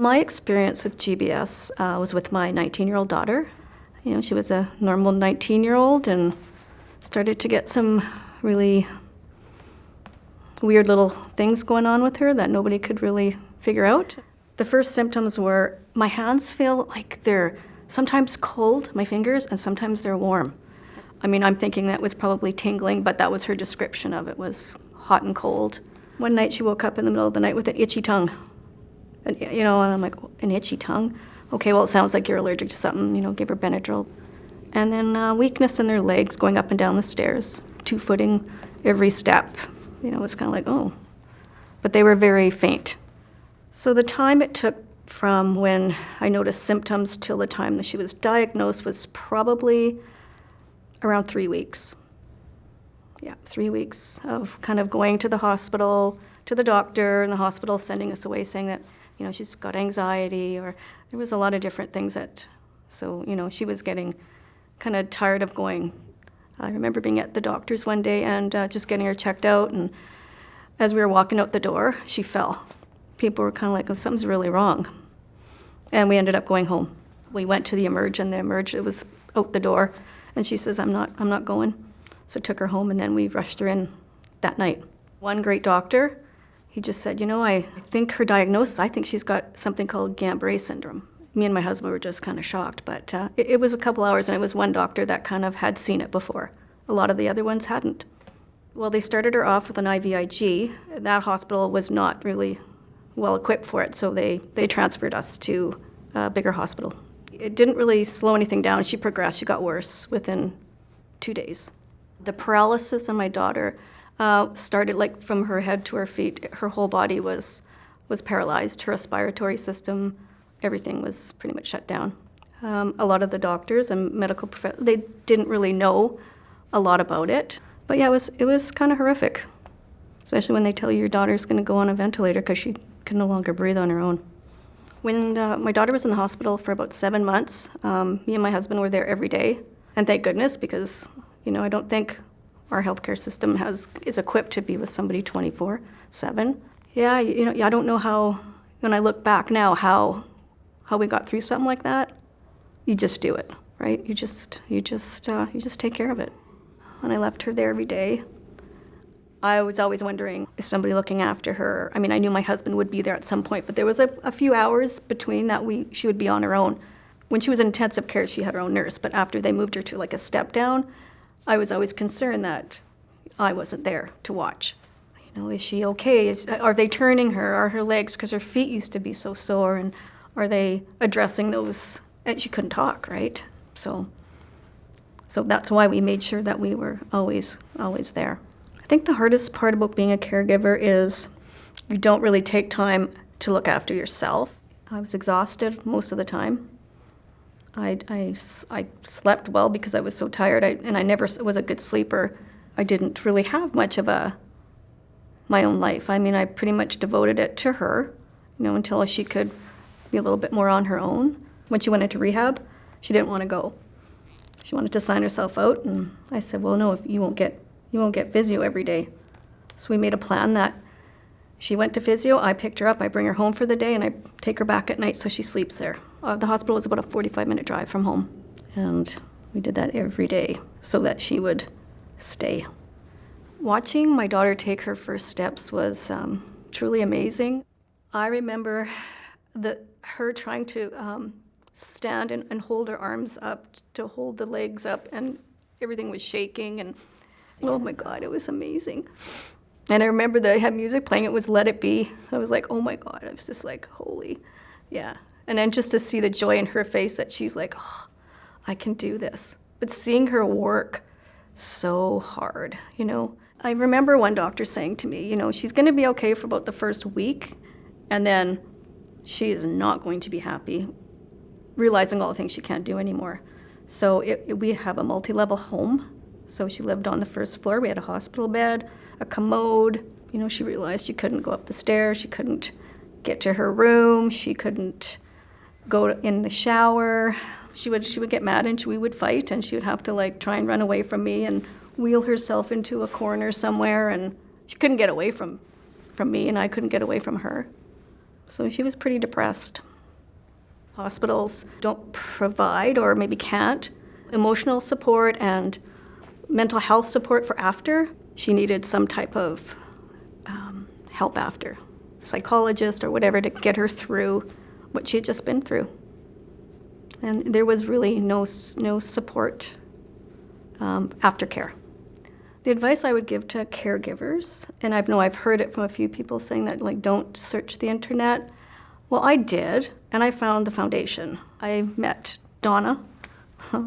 My experience with GBS was with my 19-year-old daughter. She was a normal 19-year-old and started to get some really weird little things going on with her that nobody could really figure out. The first symptoms were my hands feel like they're sometimes cold, my fingers, and sometimes they're warm. I'm thinking that was probably tingling, but that was her description of it, was hot and cold. One night she woke up in the middle of the night with an itchy tongue. And I'm like, an itchy tongue? Okay, well, it sounds like you're allergic to something, give her Benadryl. And then weakness in their legs going up and down the stairs, 2-footing every step. It's kind of like, oh. But they were very faint. So the time it took from when I noticed symptoms till the time that she was diagnosed was probably around 3 weeks. Yeah, 3 weeks of kind of going to the hospital, to the doctor, and the hospital sending us away saying that, she's got anxiety, or there was a lot of different things so she was getting kind of tired of going. I remember being at the doctor's one day and just getting her checked out, and as we were walking out the door, she fell. People were kind of like, oh, something's really wrong. And we ended up going home. We went to the Emerge, and the Emerge, it was out the door, and she says, I'm not going. So I took her home, and then we rushed her in that night. One great doctor, he just said, I think her diagnosis, I think she's got something called Guillain-Barré syndrome. Me and my husband were just kind of shocked, but it was a couple hours, and it was one doctor that kind of had seen it before. A lot of the other ones hadn't. Well, they started her off with an IVIG. That hospital was not really well equipped for it, so they transferred us to a bigger hospital. It didn't really slow anything down. She progressed. She got worse within 2 days. The paralysis on my daughter started like from her head to her feet. Her whole body was paralyzed. Her respiratory system, everything was pretty much shut down. A lot of the doctors and medical professionals, they didn't really know a lot about it. But yeah, it was kind of horrific, especially when they tell you your daughter's going to go on a ventilator because she can no longer breathe on her own. When my daughter was in the hospital for about 7 months, me and my husband were there every day. And thank goodness, because I don't think our healthcare system is equipped to be with somebody 24/7. Yeah, I don't know how, when I look back now, how we got through something like that. You just do it, right? You just take care of it. When I left her there every day, I was always wondering, is somebody looking after her? I knew my husband would be there at some point, but there was a few hours between that she would be on her own. When she was in intensive care, she had her own nurse, but after they moved her to like a step down, I was always concerned that I wasn't there to watch. Is she okay? Are they turning her? Are her legs, because her feet used to be so sore, and are they addressing those? And she couldn't talk, right? So that's why we made sure that we were always there. I think the hardest part about being a caregiver is you don't really take time to look after yourself. I was exhausted most of the time. I slept well because I was so tired, and I never was a good sleeper. I didn't really have much of my own life. I pretty much devoted it to her, until she could be a little bit more on her own. When she went into rehab, she didn't want to go. She wanted to sign herself out, and I said, well, no, if you won't get physio every day. So we made a plan that she went to physio, I picked her up, I bring her home for the day, and I take her back at night so she sleeps there. The hospital was about a 45-minute drive from home, and we did that every day so that she would stay. Watching my daughter take her first steps was truly amazing. I remember her trying to stand and hold her arms up, to hold the legs up, and everything was shaking, and oh my God, it was amazing. And I remember they had music playing, it was Let It Be. I was like, oh my God, I was just like, holy, yeah. And then just to see the joy in her face that she's like, oh, I can do this. But seeing her work so hard, I remember one doctor saying to me, she's gonna be okay for about the first week, and then she is not going to be happy, realizing all the things she can't do anymore. So we have a multi-level home. So she lived on the first floor. We had a hospital bed, a commode. She realized she couldn't go up the stairs. She couldn't get to her room. She couldn't go in the shower. She would get mad, and we would fight, and she would have to try and run away from me and wheel herself into a corner somewhere, and she couldn't get away from me, and I couldn't get away from her. So she was pretty depressed. Hospitals don't provide, or maybe can't, emotional support and mental health support for after. She needed some type of help after, psychologist or whatever, to get her through what she had just been through. And there was really no support aftercare. The advice I would give to caregivers, and I've heard it from a few people saying that, like, don't search the internet. Well, I did, and I found the foundation. I met Donna.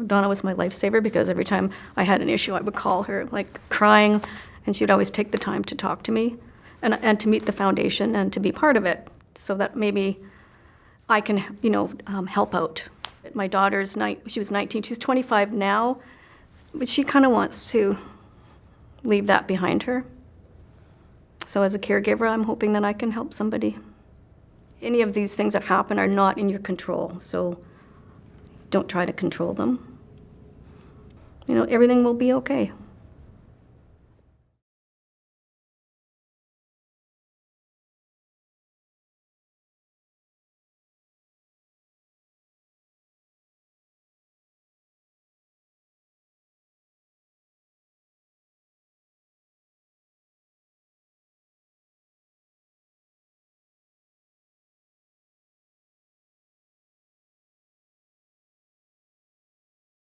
Donna was my lifesaver, because every time I had an issue, I would call her, like, crying, and she would always take the time to talk to me and to meet the foundation and to be part of it, so that maybe I can, help out. My daughter's she was 19, she's 25 now, but she kind of wants to leave that behind her. So as a caregiver, I'm hoping that I can help somebody. Any of these things that happen are not in your control, so don't try to control them. Everything will be okay.